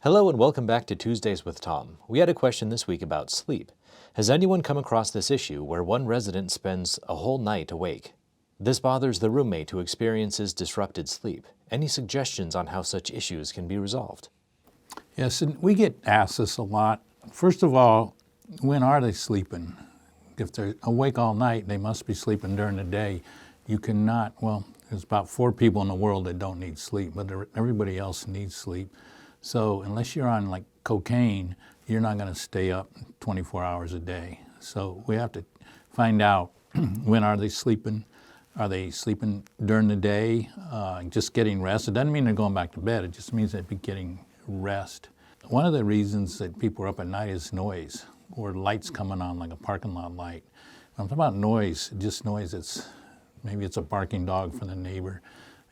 Hello and welcome back to Tuesdays with Tom. We had a question this week about sleep. Has anyone come across this issue where one resident spends a whole night awake? This bothers the roommate who experiences disrupted sleep. Any suggestions on how such issues can be resolved? Yes, and we get asked this a lot. First of all, when are they sleeping? If they're awake all night, they must be sleeping during the day. You cannot, well, there's about 4 people in the world that don't need sleep, but everybody else needs sleep. So unless you're on like cocaine, you're not going to stay up 24 hours a day. So we have to find out when are they sleeping? Are they sleeping during the day, just getting rest? It doesn't mean they're going back to bed. It just means they're getting rest. One of the reasons that people are up at night is noise or lights coming on like a parking lot light. When I'm talking about noise, just noise that's, maybe it's a barking dog from the neighbor.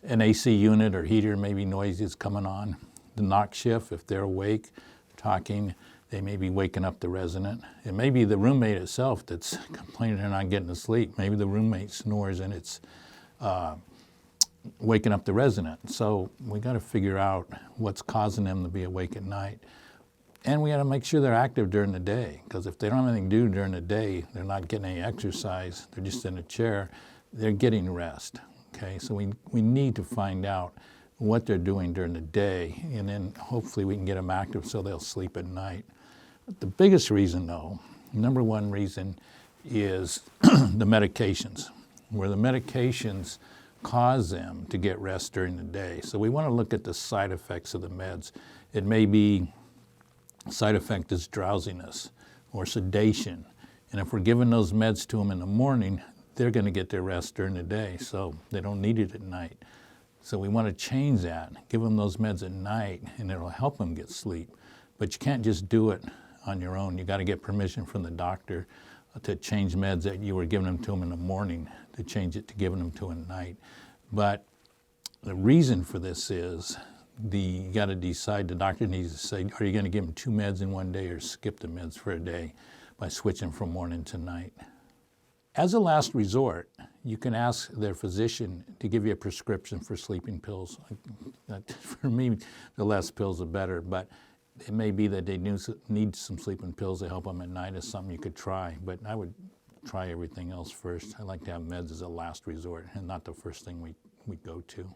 An AC unit or heater, maybe noise is coming on. The knock shift, if they're awake, talking, they may be waking up the resident. It may be the roommate itself that's complaining they're not getting to sleep. Maybe the roommate snores and it's waking up the resident. So we got to figure out what's causing them to be awake at night. And we got to make sure they're active during the day, because if they don't have anything to do during the day, they're not getting any exercise, they're just in a chair, they're getting rest. Okay, so we need to find out what they're doing during the day, and then hopefully we can get them active so they'll sleep at night. But the biggest reason though, number one reason, is the medications, where the medications cause them to get rest during the day. So we want to look at the side effects of the meds. It may be side effect is drowsiness or sedation, and if we're giving those meds to them in the morning, they're going to get their rest during the day, so they don't need it at night. So we want to change that, give them those meds at night, and it'll help them get sleep. But you can't just do it on your own. You got to get permission from the doctor to change meds that you were giving them to them in the morning, to change it to giving them to them at night. But the reason for this is you got to decide, the doctor needs to say, are you going to give them 2 meds in one day or skip the meds for a day by switching from morning to night? As a last resort, you can ask their physician to give you a prescription for sleeping pills. For me, the less pills the better, but it may be that they need some sleeping pills to help them at night. Is something you could try, but I would try everything else first. I like to have meds as a last resort and not the first thing we go to.